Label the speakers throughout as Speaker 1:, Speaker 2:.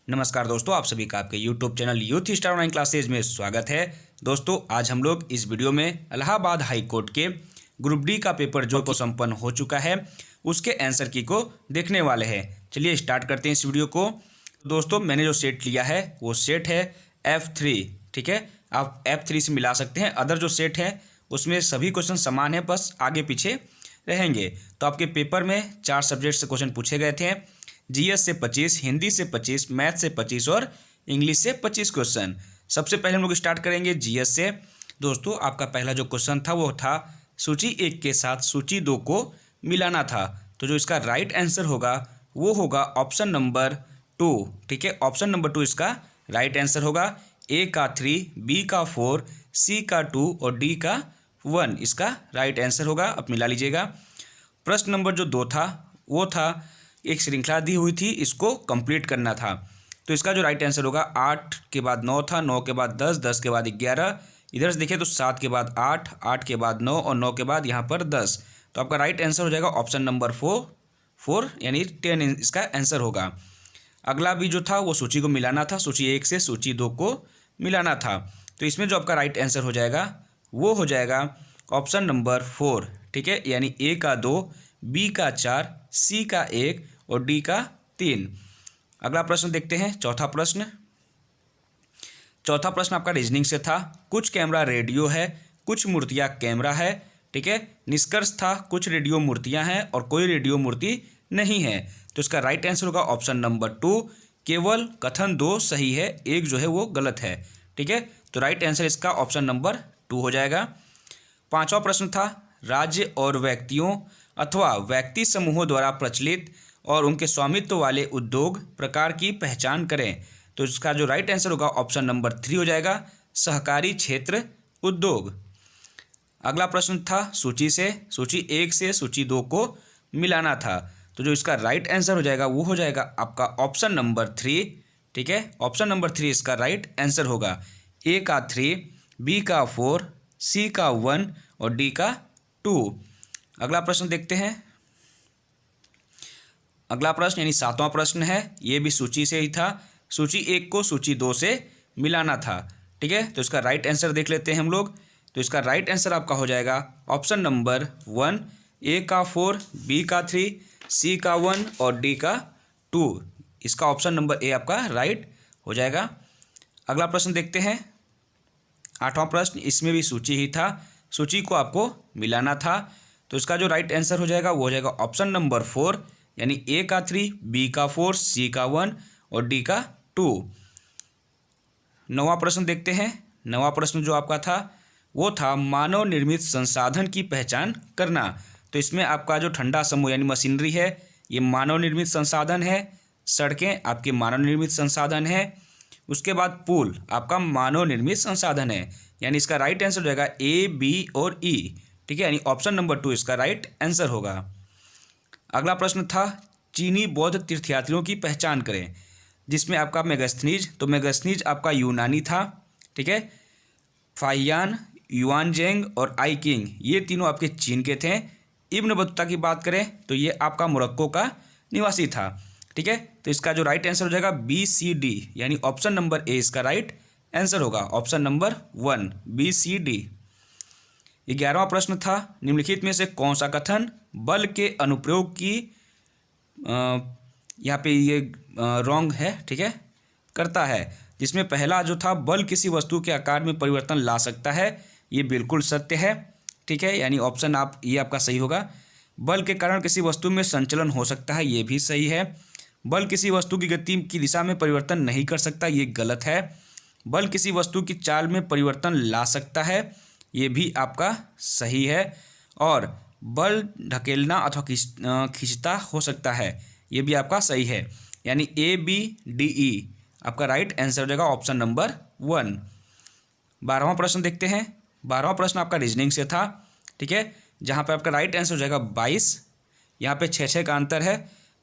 Speaker 1: नमस्कार दोस्तों, आप सभी का आपके YouTube channel youth star online classes में स्वागत है। दोस्तों, आज हम लोग इस वीडियो में इलाहाबाद हाई कोर्ट के ग्रुप डी का पेपर जो को संपन्न हो चुका है उसके आंसर की को देखने वाले हैं। चलिए स्टार्ट करते हैं इस वीडियो को। दोस्तों, मैंने जो सेट लिया है वो सेट है F3। ठीक है, आप F3 से मिला सकते हैं। अदर जो सेट है उसमें सभी क्वेश्चन समान है, बस आगे पीछे रहेंगे। तो आपके पेपर में 4 सब्जेक्ट से क्वेश्चन पूछे गए थे। जीएस से 25, हिंदी से 25, मैथ से 25 और इंग्लिश से 25 क्वेश्चन। सबसे पहले हम लोग स्टार्ट करेंगे जीएस से। दोस्तों, आपका पहला जो क्वेश्चन था वो था सूची 1 के साथ सूची 2 को मिलाना था। तो जो इसका राइट आंसर होगा वो होगा ऑप्शन नंबर 2। ठीक है, ऑप्शन नंबर 2 इसका राइट आंसर होगा। ए का 3, बी का 4, सी का 2 और डी का 1 इसका राइट आंसर होगा। आप मिला लीजिएगा। प्रश्न नंबर जो 2 था वो था एक श्रृंखला दी हुई थी, इसको कंप्लीट करना था। तो इसका जो राइट आंसर होगा 8 के बाद 9 था, 9 के बाद 10, 10 के बाद 11, इधर से देखिए तो 7 के बाद 8, 8 के बाद 9 और 9 के बाद यहाँ पर 10। तो आपका राइट आंसर हो जाएगा ऑप्शन नंबर 4 यानी 10 इसका आंसर होगा। अगला भी जो था वो सूची को मिलाना था, सूची 1 से सूची 2 को मिलाना था। तो इसमें जो आपका राइट आंसर हो जाएगा वो हो जाएगा ऑप्शन नंबर 4। ठीक है, यानी ए का 2, बी का 4, सी का 1 और डी का 3। अगला प्रश्न देखते हैं, चौथा प्रश्न आपका रीजनिंग से था। कुछ कैमरा रेडियो है, कुछ मूर्तियां कैमरा है। ठीक है, निष्कर्ष था कुछ रेडियो मूर्तियां हैं और कोई रेडियो मूर्ति नहीं है। तो इसका राइट आंसर होगा ऑप्शन नंबर 2। केवल कथन 2 सही है, एक जो है वो गलत है। ठीक है, तो राइट आंसर इसका ऑप्शन नंबर 2 हो जाएगा। पांचवा प्रश्न था राज्य और व्यक्तियों अथवा व्यक्ति समूहों द्वारा प्रचलित और उनके स्वामित्व वाले उद्योग प्रकार की पहचान करें। तो इसका जो राइट आंसर होगा ऑप्शन नंबर 3 हो जाएगा, सहकारी क्षेत्र उद्योग। अगला प्रश्न था सूची 1 से सूची 2 को मिलाना था। तो जो इसका राइट आंसर हो जाएगा वो हो जाएगा आपका ऑप्शन नंबर 3। ठीक है, ऑप्शन नंबर 3 इसका राइट आंसर होगा। ए का 3, बी का 4, सी का 1 और डी का 2। अगला प्रश्न देखते हैं। अगला प्रश्न यानी 7वां प्रश्न है, ये भी सूची से ही था। सूची 1 को सूची 2 से मिलाना था। ठीक है, तो इसका राइट आंसर देख लेते हैं हम लोग। तो इसका राइट आंसर आपका हो जाएगा ऑप्शन नंबर 1, ए का 4, बी का 3, सी का 1 और डी का 2। इसका ऑप्शन नंबर ए आपका राइट हो जाएगा। अगला प्रश्न देखते हैं, 8वां प्रश्न, इसमें भी सूची ही था, सूची को आपको मिलाना था। तो इसका जो राइट आंसर हो जाएगा वो हो जाएगा ऑप्शन नंबर 4 यानी ए का 3, बी का 4, सी का 1 और डी का 2। 9वां प्रश्न देखते हैं। 9वां प्रश्न जो आपका था वो था मानव निर्मित संसाधन की पहचान करना। तो इसमें आपका जो ठंडा समूह यानी मशीनरी है ये मानव निर्मित संसाधन है, सड़कें आपके मानव निर्मित संसाधन है, उसके बाद पुल आपका मानव निर्मित संसाधन है। यानी इसका राइट आंसर हो जाएगा ए, बी और ई। ठीक है, यानी ऑप्शन नंबर 2 इसका राइट आंसर होगा। अगला प्रश्न था चीनी बौद्ध तीर्थयात्रियों की पहचान करें, जिसमें आपका मेगास्थनीज, तो मेगास्थनीज आपका यूनानी था। ठीक है, फाहियान, युआनजेंग और आई किंग ये तीनों आपके चीन के थे। इब्न बतूता की बात करें तो ये आपका मोरक्को का निवासी था। ठीक है, तो इसका जो राइट आंसर हो जाएगा बी, सी, डी यानी ऑप्शन नंबर ए इसका राइट आंसर होगा, ऑप्शन नंबर 1 बी, सी, डी। 11वां प्रश्न था निम्नलिखित में से कौन सा कथन बल के अनुप्रयोग की यहाँ पे ये रॉन्ग है। ठीक है, करता है, जिसमें पहला जो था बल किसी वस्तु के आकार में परिवर्तन ला सकता है, ये बिल्कुल सत्य है। ठीक है, यानी ऑप्शन आप ये आपका सही होगा। बल के कारण किसी वस्तु में संचलन हो सकता है, ये भी सही है। बल किसी वस्तु की गति की दिशा में परिवर्तन नहीं कर सकता, ये गलत है। बल किसी वस्तु की चाल में परिवर्तन ला सकता है, ये भी आपका सही है। और बल ढकेलना अथवा खींचता हो सकता है, ये भी आपका सही है। यानी ए, बी, डी, ई आपका राइट आंसर हो जाएगा ऑप्शन नंबर 1। 12वां प्रश्न देखते हैं। 12वां प्रश्न आपका रीजनिंग से था। ठीक है, जहाँ पे आपका राइट आंसर हो जाएगा 22। यहाँ पे 6 का अंतर है,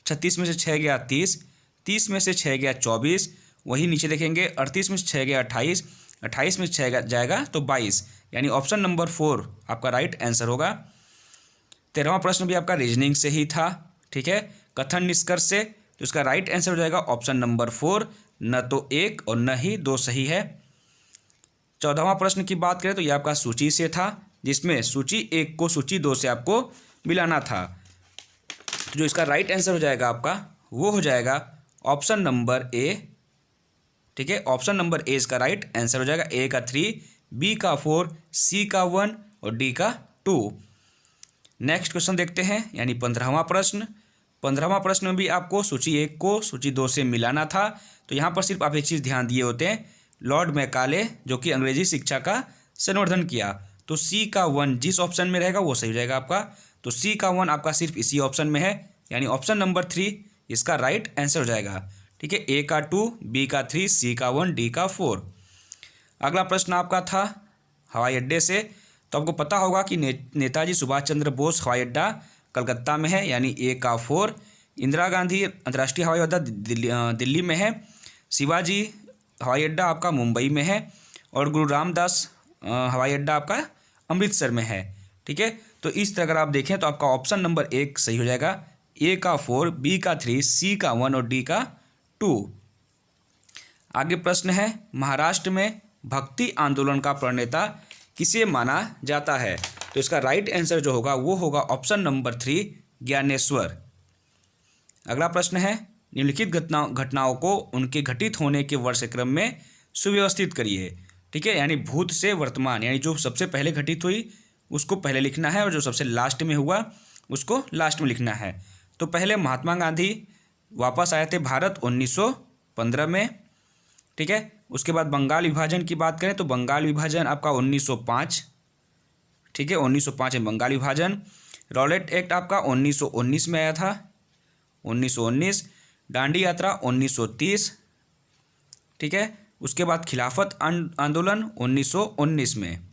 Speaker 1: 36 में से 6 गया 30, 30 में से 6 गया 24, वही नीचे देखेंगे 38 में से 6 गया 28, 28 में 6 जाएगा तो 22 यानी ऑप्शन नंबर 4 आपका राइट आंसर होगा। 13वां प्रश्न भी आपका रीजनिंग से ही था। ठीक है, कथन निष्कर्ष से, तो इसका राइट आंसर हो जाएगा ऑप्शन नंबर 4 न तो एक और न ही दो सही है। 14वां प्रश्न की बात करें तो यह आपका सूची से था, जिसमें सूची 1 को सूची 2 से आपको मिलाना था। तो जो इसका राइट आंसर हो जाएगा आपका वो हो जाएगा ऑप्शन नंबर ए। ठीक है, ऑप्शन नंबर ए इसका राइट आंसर हो जाएगा। ए का 3, बी का 4, सी का 1 और डी का 2। नेक्स्ट क्वेश्चन देखते हैं, यानी 15वां प्रश्न। 15वां प्रश्न में भी आपको सूची 1 को सूची 2 से मिलाना था। तो यहाँ पर सिर्फ आप एक चीज़ ध्यान दिए होते हैं, लॉर्ड मैकाले जो कि अंग्रेजी शिक्षा का संवर्धन किया। तो सी का 1 जिस ऑप्शन में रहेगा वो सही हो जाएगा आपका। तो सी का 1 आपका सिर्फ इसी ऑप्शन में है, यानी ऑप्शन नंबर 3 इसका राइट आंसर हो जाएगा। ठीक है, ए का 2, बी का 3, सी का 1, डी का 4। अगला प्रश्न आपका था हवाई अड्डे से। तो आपको पता होगा कि नेताजी सुभाष चंद्र बोस हवाई अड्डा कलकत्ता में है, यानी ए का 4। इंदिरा गांधी अंतर्राष्ट्रीय हवाई अड्डा दिल्ली में है। शिवाजी हवाई अड्डा आपका मुंबई में है। और गुरु रामदास हवाई अड्डा आपका अमृतसर में है। ठीक है, तो इस तरह अगर आप देखें तो आपका ऑप्शन नंबर 1 सही हो जाएगा। ए का 4, बी का 3, सी का 1 और डी का 2। आगे प्रश्न है, महाराष्ट्र में भक्ति आंदोलन का प्रणेता किसे माना जाता है? तो इसका राइट आंसर जो होगा वो होगा ऑप्शन नंबर 3 ज्ञानेश्वर। अगला प्रश्न है, निम्नलिखित घटनाओं को उनके घटित होने के वर्ष क्रम में सुव्यवस्थित करिए। ठीक है, यानी भूत से वर्तमान, यानी जो सबसे पहले घटित हुई उसको पहले लिखना है और जो सबसे लास्ट में हुआ उसको लास्ट में लिखना है। तो पहले महात्मा गांधी वापस आए थे भारत 1915 में। ठीक है, उसके बाद बंगाल विभाजन की बात करें तो बंगाल विभाजन आपका 1905। ठीक है, 1905 में बंगाल विभाजन। रॉलेट एक्ट आपका 1919 में आया था, 1919। दांडी यात्रा 1930। ठीक है, उसके बाद खिलाफत आंदोलन 1919 में।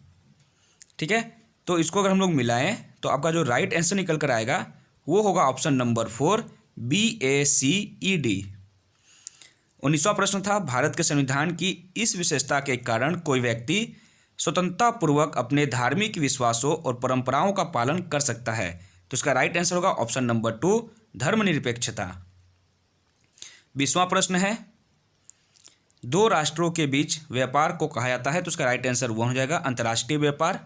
Speaker 1: ठीक है, तो इसको अगर हम लोग मिलाएं तो आपका जो राइट आंसर निकल कर आएगा वो होगा ऑप्शन नंबर 4 BACED। 19वां प्रश्न था, भारत के संविधान की इस विशेषता के कारण कोई व्यक्ति स्वतंत्रतापूर्वक अपने धार्मिक विश्वासों और परंपराओं का पालन कर सकता है। तो इसका राइट आंसर होगा ऑप्शन नंबर 2 धर्मनिरपेक्षता। 20वां प्रश्न है, दो राष्ट्रों के बीच व्यापार को कहा जाता है। तो इसका राइट आंसर वो हो जाएगा अंतर्राष्ट्रीय व्यापार।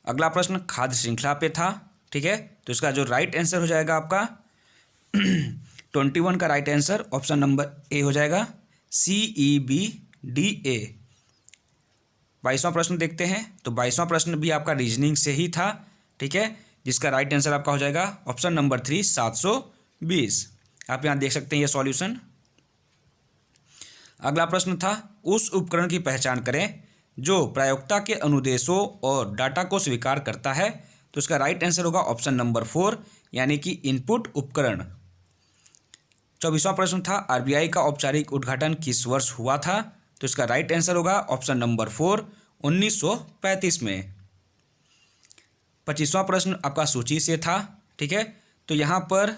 Speaker 1: अगला प्रश्न खाद्य श्रृंखला पे था। ठीक है, तो इसका जो राइट आंसर हो जाएगा आपका 21 का right answer option number A हो जाएगा CEBDA। 22वां प्रश्न देखते हैं। तो 22वां प्रश्न भी आपका रीजनिंग से ही था। ठीक है, जिसका राइट आंसर आपका हो जाएगा ऑप्शन नंबर 3 720। आप यहाँ देख सकते हैं ये सॉल्यूशन। अगला प्रश्न था, उस उपकरण की पहचान करें जो प्रायोगिकता के अनुदेशों और डाटा को स्वीकार करता है। तो इसका राइट आंसर होगा ऑप्शन नंबर 4 यानी कि इनपुट उपकरण। 24वां प्रश्न था, RBI का औपचारिक उद्घाटन किस वर्ष हुआ था? तो इसका राइट आंसर होगा ऑप्शन नंबर 4 1935 में। 25वां प्रश्न आपका सूची से था। ठीक है, तो यहाँ पर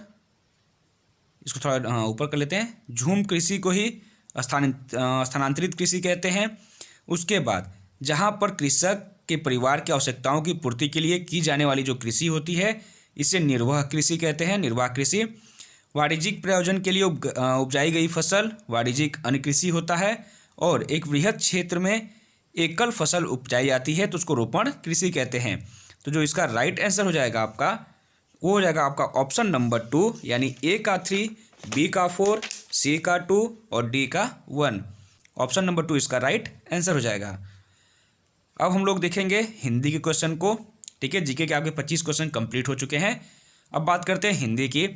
Speaker 1: इसको थोड़ा ऊपर कर लेते हैं। झूम कृषि को ही स्थानांतरित कृषि कहते हैं। उसके बाद जहाँ पर कृषक के परिवार की आवश्यकताओं की पूर्ति के लिए की जाने वाली जो कृषि होती है इसे निर्वाह कृषि कहते हैं, निर्वाह कृषि। वाणिज्यिक प्रयोजन के लिए उपजाई गई फसल वाणिज्यिक अन्य कृषि होता है। और एक वृहद क्षेत्र में एकल फसल उपजाई जाती है तो उसको रोपण कृषि कहते हैं। तो जो इसका राइट आंसर हो जाएगा आपका वो हो जाएगा आपका ऑप्शन नंबर 2 यानी ए का 3, बी का 4, सी का 2 और डी का 1। ऑप्शन नंबर 2 इसका राइट आंसर हो जाएगा। अब हम लोग देखेंगे हिंदी के क्वेश्चन को। ठीक है, जीके के आपके 25 क्वेश्चन कंप्लीट हो चुके हैं। अब बात करते हैं हिंदी की।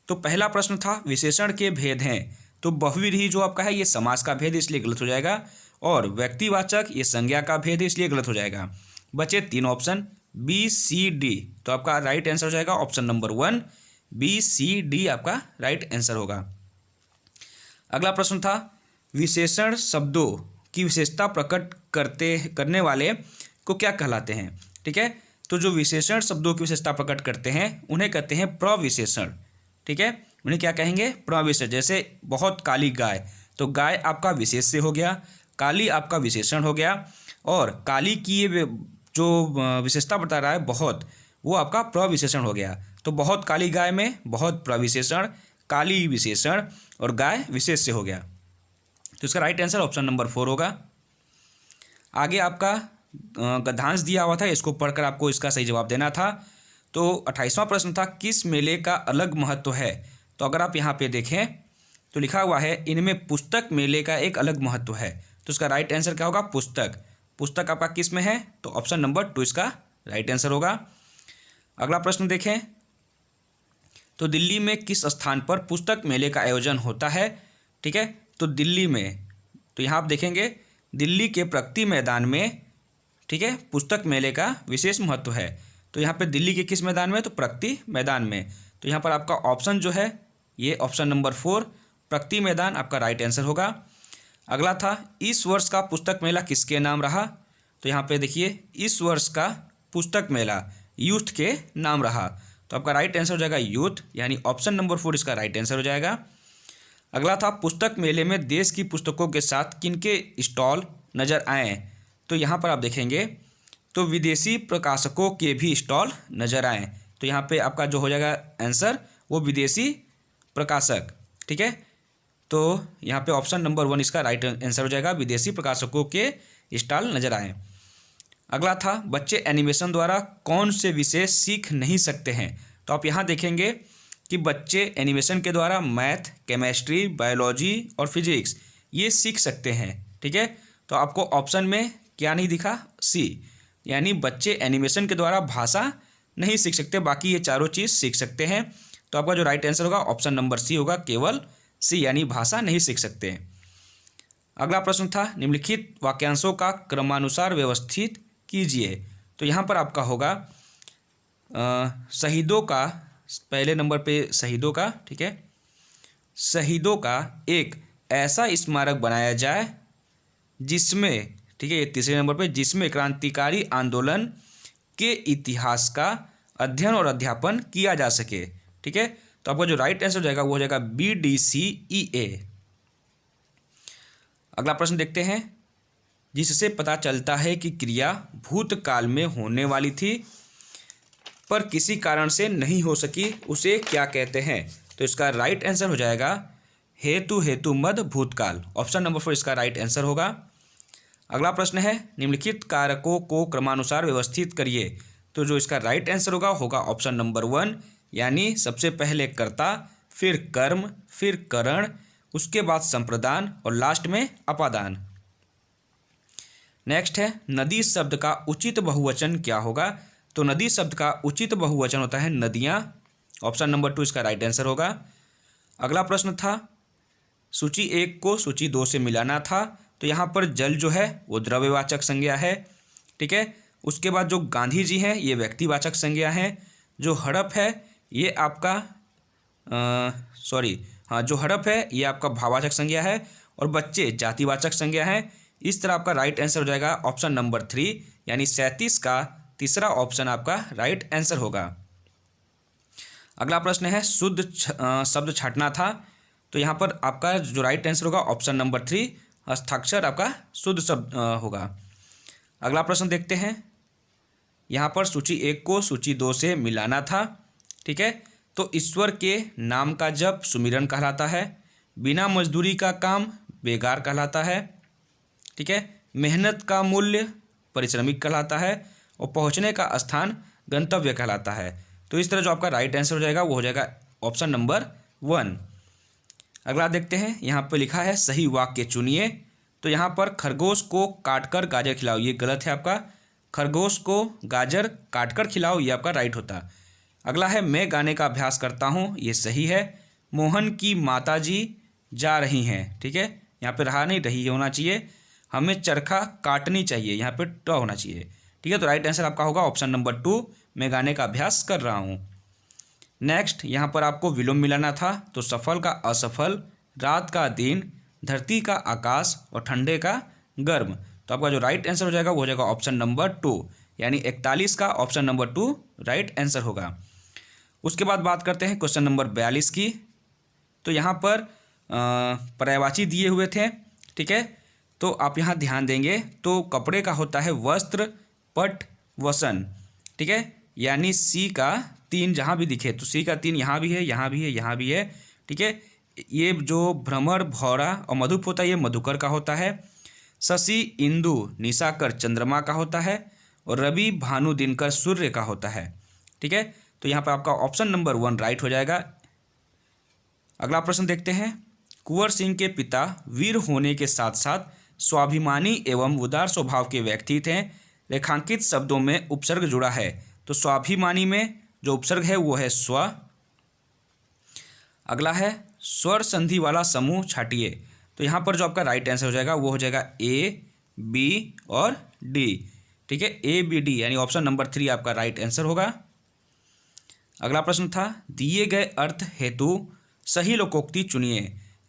Speaker 1: तो पहला प्रश्न था, विशेषण के भेद हैं। तो बहुव्रीहि जो आपका है ये समास का भेद इसलिए गलत हो जाएगा। और व्यक्तिवाचक ये संज्ञा का भेद इसलिए गलत हो जाएगा। बचे 3 ऑप्शन BCD। तो आपका राइट आंसर हो जाएगा ऑप्शन नंबर 1 BCD आपका राइट आंसर होगा। अगला प्रश्न था, विशेषण शब्दों की विशेषता प्रकट करने वाले को क्या कहलाते हैं? ठीक है, तो जो विशेषण शब्दों की विशेषता प्रकट करते हैं उन्हें कहते हैं प्रविशेषण। ठीक है, उन्हें क्या कहेंगे? प्रविशेषण। जैसे बहुत काली गाय, तो गाय आपका विशेष से हो गया, काली आपका विशेषण हो गया। और काली की ये जो विशेषता बता रहा है बहुत, वो आपका प्रविशेषण हो गया। तो बहुत काली गाय में बहुत प्रविशेषण, काली विशेषण और गाय विशेष से हो गया। तो इसका राइट आंसर ऑप्शन नंबर 4 होगा। आगे आपका गद्यांश दिया हुआ था, इसको पढ़कर आपको इसका सही जवाब देना था। तो 28वां प्रश्न था, किस मेले का अलग महत्व है? तो अगर आप यहाँ पे देखें तो लिखा हुआ है, इनमें पुस्तक मेले का एक अलग महत्व है। तो इसका राइट आंसर क्या होगा? पुस्तक। पुस्तक आपका किस में है? तो ऑप्शन नंबर 2 इसका राइट आंसर होगा। अगला प्रश्न देखें, तो दिल्ली में किस स्थान पर पुस्तक मेले का आयोजन होता है? ठीक है, तो दिल्ली में, तो यहाँ आप देखेंगे दिल्ली के प्रगति मैदान में, ठीक है, पुस्तक मेले का विशेष महत्व है। तो यहाँ पे दिल्ली के किस मैदान में? तो प्रगति मैदान में। तो यहाँ पर आपका ऑप्शन जो है ये ऑप्शन नंबर 4 प्रगति मैदान आपका राइट आंसर होगा। अगला था, इस वर्ष का पुस्तक मेला किसके नाम रहा? तो यहाँ पे देखिए, इस वर्ष का पुस्तक मेला यूथ के नाम रहा। तो आपका राइट आंसर हो जाएगा यूथ, यानी ऑप्शन नंबर 4 इसका राइट आंसर हो जाएगा। अगला था, पुस्तक मेले में देश की पुस्तकों के साथ किनके स्टॉल नज़र आए? तो यहाँ पर आप देखेंगे तो विदेशी प्रकाशकों के भी स्टॉल नज़र आए। तो यहाँ पे आपका जो हो जाएगा आंसर वो विदेशी प्रकाशक, ठीक है। तो यहाँ पे ऑप्शन नंबर 1 इसका राइट आंसर हो जाएगा, विदेशी प्रकाशकों के स्टॉल नज़र आए। अगला था, बच्चे एनिमेशन द्वारा कौन से विषय सीख नहीं सकते हैं? तो आप यहाँ देखेंगे कि बच्चे एनिमेशन के द्वारा मैथ, केमिस्ट्री, बायोलॉजी और फिजिक्स ये सीख सकते हैं, ठीक है। तो आपको ऑप्शन में क्या नहीं दिखा? सी, यानी बच्चे एनिमेशन के द्वारा भाषा नहीं सीख सकते, बाकी ये चारों चीज़ सीख सकते हैं। तो आपका जो राइट आंसर होगा ऑप्शन नंबर सी होगा, केवल सी, यानी भाषा नहीं सीख सकते। अगला प्रश्न था, निम्नलिखित वाक्यांशों का क्रमानुसार व्यवस्थित कीजिए। तो यहाँ पर आपका होगा शहीदों का, पहले नंबर पे शहीदों का, ठीक है, शहीदों का एक ऐसा स्मारक बनाया जाए जिसमें, ठीक है, ये तीसरे नंबर पे, जिसमें क्रांतिकारी आंदोलन के इतिहास का अध्ययन और अध्यापन किया जा सके, ठीक है। तो आपका जो राइट आंसर हो जाएगा वो हो जाएगा BDCEA। अगला प्रश्न देखते हैं, जिससे पता चलता है कि क्रिया भूतकाल में होने वाली थी पर किसी कारण से नहीं हो सकी, उसे क्या कहते हैं? तो इसका राइट आंसर हो जाएगा हेतु मद भूतकाल, ऑप्शन नंबर 4 इसका राइट आंसर होगा। अगला प्रश्न है, निम्नलिखित कारकों को क्रमानुसार व्यवस्थित करिए। तो जो इसका राइट आंसर होगा ऑप्शन नंबर 1, यानी सबसे पहले कर्ता, फिर कर्म, फिर करण, उसके बाद संप्रदान और लास्ट में अपादान। नेक्स्ट है, नदी शब्द का उचित बहुवचन क्या होगा? तो नदी शब्द का उचित बहुवचन होता है नदियाँ, ऑप्शन नंबर 2 इसका राइट आंसर होगा। अगला प्रश्न था, सूची 1 को सूची 2 से मिलाना था। तो यहाँ पर जल जो है वो द्रव्यवाचक संज्ञा है, ठीक है। उसके बाद जो गांधी जी हैं ये व्यक्तिवाचक संज्ञा है। जो हड़प है ये आपका जो हड़प है ये आपका भाववाचक संज्ञा है, और बच्चे जातिवाचक संज्ञा है। इस तरह आपका राइट आंसर हो जाएगा ऑप्शन नंबर 3, यानी 37 का तीसरा ऑप्शन आपका राइट आंसर होगा। अगला प्रश्न है, शुद्ध शब्द छांटना था। तो यहाँ पर आपका जो राइट आंसर होगा ऑप्शन नंबर 3, हस्ताक्षर आपका शुद्ध शब्द होगा। अगला प्रश्न देखते हैं, यहाँ पर सूची 1 को सूची 2 से मिलाना था, ठीक है। तो ईश्वर के नाम का जप सुमिरन कहलाता है, बिना मजदूरी का काम बेगार कहलाता है, ठीक है। मेहनत का मूल्य परिश्रमिक कहलाता है, और पहुँचने का स्थान गंतव्य कहलाता है। तो इस तरह जो आपका राइट आंसर हो जाएगा वो हो जाएगा ऑप्शन नंबर 1। अगला देखते हैं, यहाँ पर लिखा है सही वाक्य चुनिए। तो यहाँ पर खरगोश को काटकर गाजर खिलाओ, ये गलत है आपका। खरगोश को गाजर काटकर खिलाओ ये आपका राइट होता। अगला है, मैं गाने का अभ्यास करता हूँ, ये सही है। मोहन की माताजी जा रही हैं, ठीक है, यहाँ पे रहा नहीं, रही होना चाहिए। हमें चरखा काटनी चाहिए, यहाँ पे ट होना चाहिए, ठीक है। तो राइट आंसर आपका होगा ऑप्शन नंबर 2, मैं गाने का अभ्यास कर रहा हूँ। नेक्स्ट, यहाँ पर आपको विलोम मिलाना था। तो सफल का असफल, रात का दिन, धरती का आकाश और ठंडे का गर्म। तो आपका जो राइट आंसर हो जाएगा वो हो जाएगा ऑप्शन नंबर 2, यानी 41 का ऑप्शन नंबर 2 राइट आंसर होगा। उसके बाद बात करते हैं क्वेश्चन नंबर 42 की। तो यहाँ पर पर्यायवाची दिए हुए थे, ठीक है। तो आप यहाँ ध्यान देंगे तो कपड़े का होता है वस्त्र, पट, वसन, ठीक है, यानी सी का 3 जहाँ भी दिखे तो सी का 3 यहाँ भी है, यहाँ भी है, यहाँ भी है, ठीक है। ये जो भ्रमर, भौरा और मधुप होता है ये मधुकर का होता है। शशि, इंदु, निशाकर चंद्रमा का होता है और रवि, भानु, दिनकर सूर्य का होता है। ठीक है, तो यहाँ पर आपका ऑप्शन नंबर 1 राइट हो जाएगा। अगला प्रश्न देखते हैं। कुंवर सिंह के पिता वीर होने के साथ साथ स्वाभिमानी एवं उदार स्वभाव के व्यक्ति थे। रेखांकित शब्दों में उपसर्ग जुड़ा है, तो स्वाभिमानी में जो उपसर्ग है वो है स्व। अगला है स्वर संधि वाला समूह छाटिए, तो यहाँ पर जो आपका राइट आंसर हो जाएगा वो हो जाएगा ए, बी और डी। ठीक है, ए, बी, डी यानी ऑप्शन नंबर 3 आपका राइट आंसर होगा। अगला प्रश्न था दिए गए अर्थ हेतु सही लोकोक्ति चुनिए।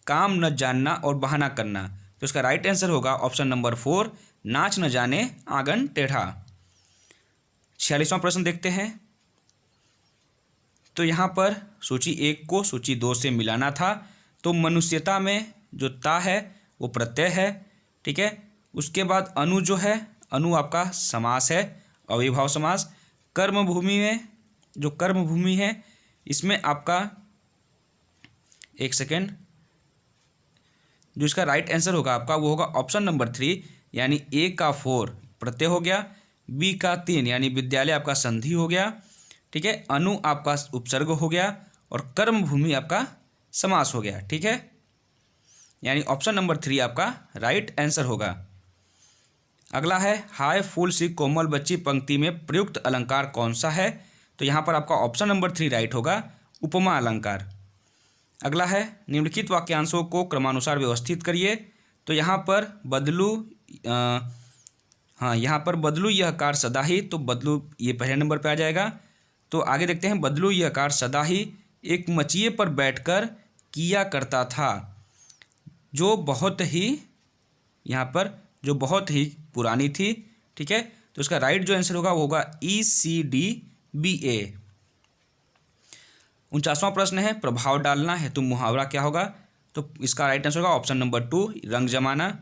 Speaker 1: काम न जानना और बहाना करना, तो इसका राइट आंसर होगा ऑप्शन नंबर 4 नाच न जाने आंगन टेढ़ा। 46वां प्रश्न देखते हैं। तो यहाँ पर सूची 1 को सूची 2 से मिलाना था, तो मनुष्यता में जो ता है वो प्रत्यय है। ठीक है, उसके बाद अनु जो है, अनु आपका समास है, अविभाव समास। कर्मभूमि में जो कर्मभूमि है इसमें आपका एक सेकेंड, जो इसका राइट आंसर होगा आपका वो होगा ऑप्शन नंबर 3 यानी ए का 4 प्रत्यय हो गया, बी का 3 यानी विद्यालय आपका संधि हो गया। ठीक है, अनु आपका उपसर्ग हो गया और कर्मभूमि आपका समास हो गया। ठीक है, यानी ऑप्शन नंबर 3 आपका राइट आंसर होगा। अगला है हाय फूल सी कोमल बच्ची पंक्ति में प्रयुक्त अलंकार कौन सा है, तो यहाँ पर आपका ऑप्शन नंबर 3 राइट होगा, उपमा अलंकार। अगला है निम्नलिखित वाक्यांशों को क्रमानुसार व्यवस्थित करिए, तो यहाँ पर बदलू यहाँ पर बदलू यह कार सदा ही, तो बदलू ये पहले नंबर पे आ जाएगा। तो आगे देखते हैं बदलू यह कार सदा ही एक मचिए पर बैठकर किया करता था, जो बहुत ही, यहाँ पर जो बहुत ही पुरानी थी। ठीक है, तो इसका राइट जो आंसर होगा वो होगा ECDBA। 49वां प्रश्न है प्रभाव डालना हेतु मुहावरा क्या होगा, तो इसका राइट आंसर होगा ऑप्शन नंबर 2 रंग जमाना।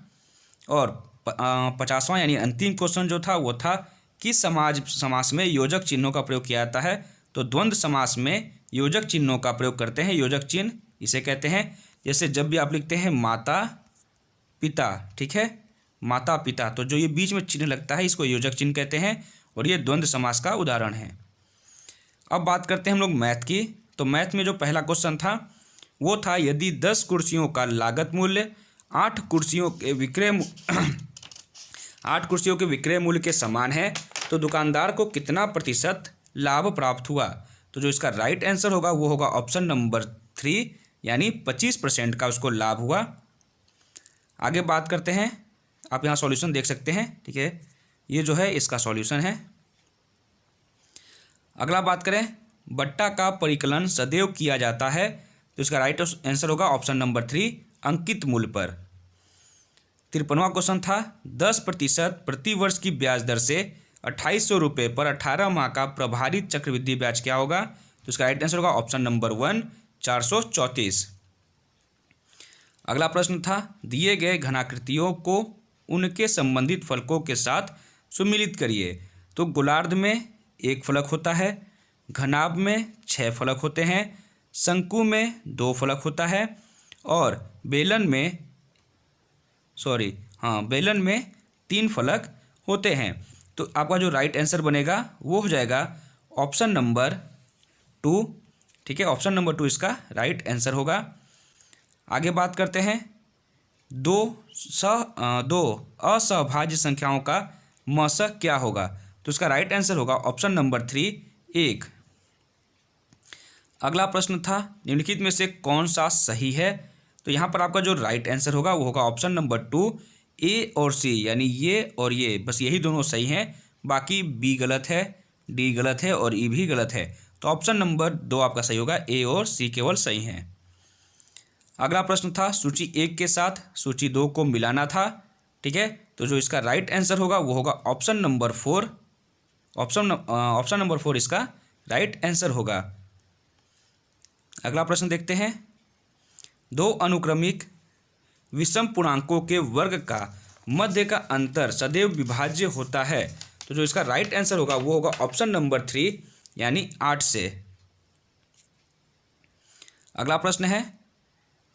Speaker 1: और 50वां यानी अंतिम क्वेश्चन जो था वो था किस समास में योजक चिन्हों का प्रयोग किया जाता है, तो द्वंद्व समास में योजक चिन्हों का प्रयोग करते हैं। योजक चिन्ह इसे कहते हैं, जैसे जब भी आप लिखते हैं माता पिता, ठीक है, माता पिता, तो जो ये बीच में चिन्ह लगता है इसको योजक चिन्ह कहते हैं और ये द्वंद्व समास का उदाहरण है। अब बात करते हैं हम लोग मैथ की। तो मैथ में जो पहला क्वेश्चन था वो था यदि 10 कुर्सियों का लागत मूल्य 8 कुर्सियों के विक्रय मूल्य के समान है तो दुकानदार को कितना प्रतिशत लाभ प्राप्त हुआ, तो जो इसका राइट आंसर होगा वो होगा ऑप्शन नंबर 3 यानी 25% का उसको लाभ हुआ। आगे बात करते हैं, आप यहाँ सॉल्यूशन देख सकते हैं। ठीक है, ये जो है इसका सॉल्यूशन है। अगला बात करें बट्टा का परिकलन सदैव किया जाता है, तो इसका राइट आंसर होगा ऑप्शन नंबर 3 अंकित मूल्य पर। 53वां क्वेश्चन था 10% प्रति वर्ष की ब्याज दर से 2800 रुपये पर 18 माह का प्रभारित चक्रवृद्धि ब्याज क्या होगा, तो इसका राइट आंसर होगा ऑप्शन नंबर 1 434। अगला प्रश्न था दिए गए घनाकृतियों को उनके संबंधित फलकों के साथ सुमिलित करिए। तो गोलार्ध में 1 फलक होता है, घनाभ में 6 फलक होते हैं, शंकु में 2 फलक होता है और बेलन में 3 फलक होते हैं। तो आपका जो राइट आंसर बनेगा वो हो जाएगा ऑप्शन नंबर 2। ठीक है, ऑप्शन नंबर 2 इसका राइट आंसर होगा। आगे बात करते हैं दो असहभाज्य संख्याओं का मशक क्या होगा, तो इसका राइट आंसर होगा ऑप्शन नंबर 3 1। अगला प्रश्न था निम्नलिखित में से कौन सा सही है, तो यहाँ पर आपका जो राइट आंसर होगा वो होगा ऑप्शन नंबर 2 ए और सी, यानी ये और ये बस यही दोनों सही हैं, बाकी बी गलत है, डी गलत है और ई भी गलत है। तो ऑप्शन नंबर 2 आपका सही होगा, ए और सी केवल सही हैं। अगला प्रश्न था सूची 1 के साथ सूची 2 को मिलाना था। ठीक है, तो जो इसका राइट आंसर होगा वो होगा ऑप्शन नंबर 4। ऑप्शन नंबर 4 इसका राइट आंसर होगा। अगला प्रश्न देखते हैं 2 अनुक्रमिक विषम पूर्णांकों के वर्ग का मध्य का अंतर सदैव विभाज्य होता है, तो जो इसका राइट आंसर होगा वो होगा ऑप्शन नंबर 3 यानी 8 से। अगला प्रश्न है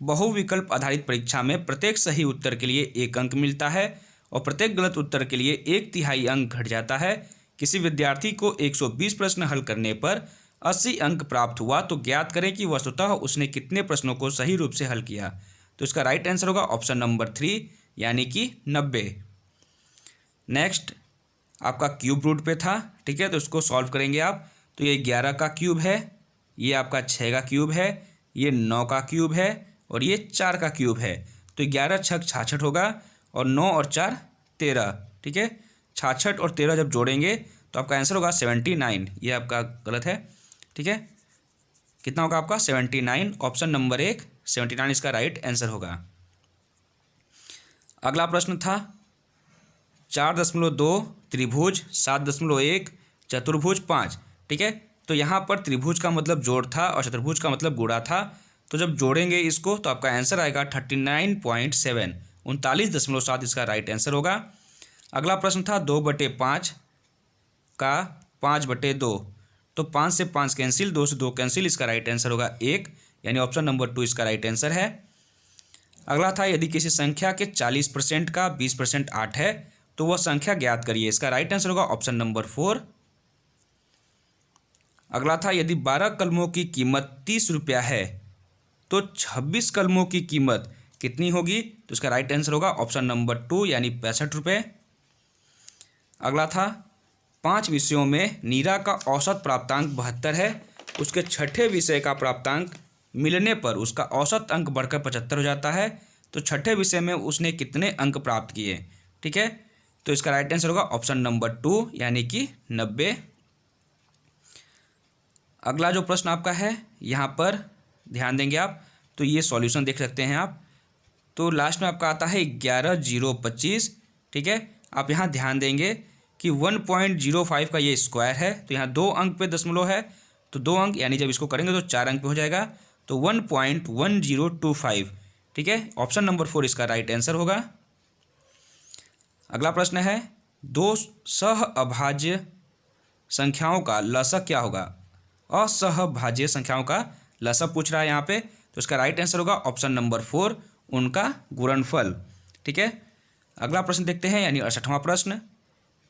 Speaker 1: बहुविकल्प आधारित परीक्षा में प्रत्येक सही उत्तर के लिए 1 अंक मिलता है और प्रत्येक गलत उत्तर के लिए 1/3 अंक घट जाता है। किसी विद्यार्थी को 120 प्रश्न हल करने पर 80 अंक प्राप्त हुआ तो ज्ञात करें कि वस्तुतः उसने कितने प्रश्नों को सही रूप से हल किया। तो इसका राइट आंसर होगा ऑप्शन नंबर 3 यानी कि 90। नेक्स्ट आपका क्यूब रूट पे था, ठीक है, तो इसको सॉल्व करेंगे आप। तो ये 11 का क्यूब है, ये आपका 6 का क्यूब है, ये 9 का क्यूब है और ये 4 का क्यूब है। तो 11 छक 66 होगा और 9 और 4 13, ठीक है। 66 और 13 जब जोड़ेंगे तो आपका आंसर होगा 79। ये आपका गलत है, ठीक है। कितना होगा आपका 79, ऑप्शन नंबर 1 79 इसका राइट आंसर होगा। अगला प्रश्न था 4.2 त्रिभुज 7.1 चतुर्भुज 5, ठीक है। तो यहाँ पर त्रिभुज का मतलब जोड़ था और चतुर्भुज का मतलब गुणा था। तो जब जोड़ेंगे इसको तो आपका आंसर आएगा 39.7, 39.7 इसका राइट आंसर होगा। अगला प्रश्न था 2/5 का 5/2, तो 5 से 5 कैंसिल, 2 से 2 कैंसिल, इसका राइट आंसर होगा 1 यानी ऑप्शन नंबर 2 इसका राइट आंसर है। अगला था यदि किसी संख्या के 40% का 20% 8 है तो वह संख्या ज्ञात करिए। इसका राइट आंसर होगा ऑप्शन नंबर 4। अगला था यदि 12 कलमों की कीमत 30 रुपया है तो 26 कलमों की कीमत कितनी होगी। तो इसका राइट आंसर होगा ऑप्शन नंबर 2 यानी 65 रुपये। अगला था 5 विषयों में नीरा का औसत प्राप्तांक 72 है, उसके छठे विषय का प्राप्तांक मिलने पर उसका औसत अंक बढ़कर 75 हो जाता है। तो छठे विषय में उसने कितने अंक प्राप्त किए, ठीक है। तो इसका राइट आंसर होगा ऑप्शन नंबर 2 यानी कि 90। अगला जो प्रश्न आपका है यहाँ पर ध्यान देंगे आप, तो ये सॉल्यूशन देख सकते हैं आप। तो लास्ट में आपका आता है 11,025, ठीक है। आप यहाँ ध्यान देंगे कि 1.05 का ये स्क्वायर है, तो यहाँ 2 अंक पे दशमलव है, तो 2 अंक यानी जब इसको करेंगे तो 4 अंक पे हो जाएगा, तो 1.1025, ठीक है। ऑप्शन नंबर 4 इसका राइट आंसर होगा। अगला प्रश्न है 2 सहअभाज्य संख्याओं का लसक क्या होगा। असहभाज्य संख्याओं का लसक पूछ रहा है यहाँ पे, तो इसका राइट आंसर होगा ऑप्शन नंबर 4 उनका गुणनफल, ठीक है। अगला प्रश्न देखते हैं यानी 68वां प्रश्न।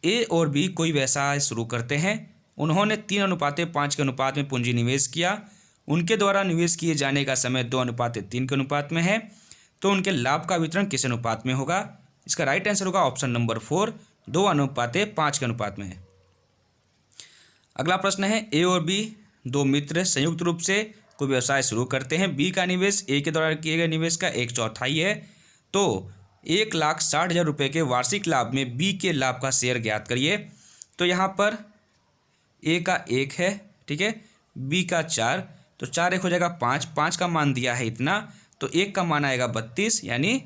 Speaker 1: ए और बी कोई व्यवसाय शुरू करते हैं, उन्होंने 3:5 के अनुपात में पूंजी निवेश किया, उनके द्वारा निवेश किए जाने का समय 2:3 के अनुपात में है, तो उनके लाभ का वितरण किस अनुपात में होगा। इसका राइट आंसर होगा ऑप्शन नंबर 4 2:5 के अनुपात में। अगला प्रश्न है ए और बी दो मित्र संयुक्त रूप से कोई व्यवसाय शुरू करते हैं, बी का निवेश ए के द्वारा किए गए निवेश का 1/4 है, तो 1,60,000 रुपये के वार्षिक लाभ में बी के लाभ का शेयर ज्ञात करिए। तो यहाँ पर ए का 1 है, ठीक है, बी का 4, तो 4 1 हो जाएगा 5, 5 का मान दिया है इतना, तो 1 का मान आएगा 32 यानी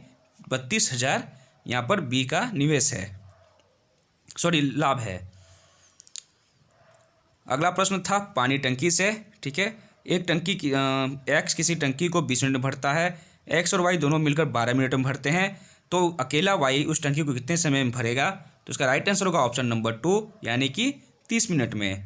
Speaker 1: 32,000 यहाँ पर बी का निवेश है, सॉरी लाभ है। अगला प्रश्न था पानी टंकी से, ठीक है। एक टंकी की एक्स किसी टंकी को 20 मिनट में भरता है, एक्स और वाई दोनों मिलकर 12 मिनट में भरते हैं, तो अकेला वाई उस टंकी को कितने समय में भरेगा। तो इसका राइट आंसर होगा ऑप्शन नंबर 2 यानी कि 30 मिनट में।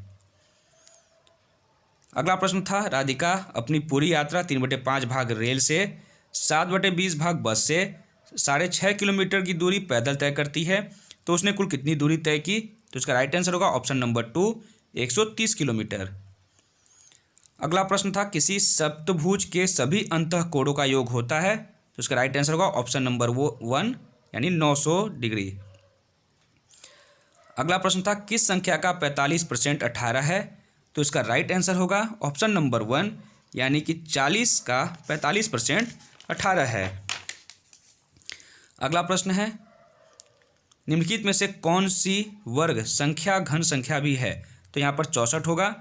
Speaker 1: अगला प्रश्न था राधिका अपनी पूरी यात्रा 3/5 भाग रेल से, 7/20 भाग बस से, 6.5 किलोमीटर की दूरी पैदल तय करती है, तो उसने कुल कितनी दूरी तय की। तो इसका राइट आंसर होगा ऑप्शन नंबर 2 130 किलोमीटर। अगला प्रश्न था किसी सप्तभुज के सभी अंतःकोणों का योग होता है, तो इसका राइट आंसर होगा ऑप्शन नंबर 1 यानी 900 डिग्री। अगला प्रश्न था किस संख्या का 45% 18 है, तो इसका राइट आंसर होगा ऑप्शन नंबर 1 यानी कि 40 का 45% 18 है। अगला प्रश्न है निम्नलिखित में से कौन सी वर्ग संख्या घन संख्या भी है, तो यहाँ पर 64 होगा,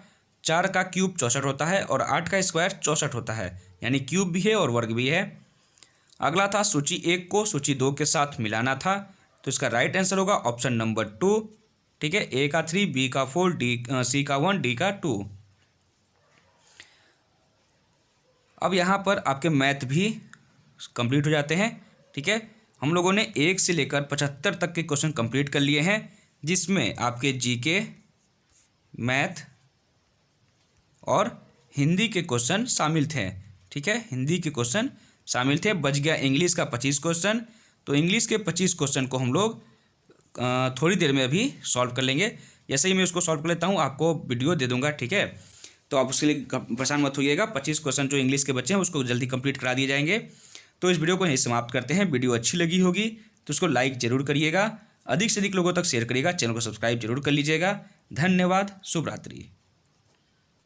Speaker 1: 4 का क्यूब 64 होता है और 8 का स्क्वायर 64 होता है, यानी क्यूब भी है और वर्ग भी है। अगला था सूची 1 को सूची 2 के साथ मिलाना था, तो इसका राइट आंसर होगा ऑप्शन नंबर 2, ठीक है। ए का 3, बी का 4, सी का 1, डी का 2। अब यहाँ पर आपके मैथ भी कंप्लीट हो जाते हैं, ठीक है। हम लोगों ने 1 से लेकर 75 तक के क्वेश्चन कंप्लीट कर लिए हैं, जिसमें आपके जीके, मैथ और हिंदी के क्वेश्चन शामिल थे, ठीक है, हिंदी के क्वेश्चन शामिल थे। बच गया इंग्लिश का 25 क्वेश्चन। तो इंग्लिश के 25 क्वेश्चन को हम लोग थोड़ी देर में अभी सॉल्व कर लेंगे। जैसे ही मैं उसको सॉल्व कर लेता हूँ आपको वीडियो दे दूंगा, ठीक है। तो आप उसके लिए परेशान मत होइएगा। 25 क्वेश्चन जो इंग्लिश के बच्चे हैं उसको जल्दी कंप्लीट करा दिए जाएंगे। तो इस वीडियो को यहीं समाप्त करते हैं। वीडियो अच्छी लगी होगी तो उसको लाइक जरूर करिएगा, अधिक से अधिक लोगों तक शेयर करिएगा, चैनल को सब्सक्राइब जरूर कर लीजिएगा। धन्यवाद, शुभ रात्रि।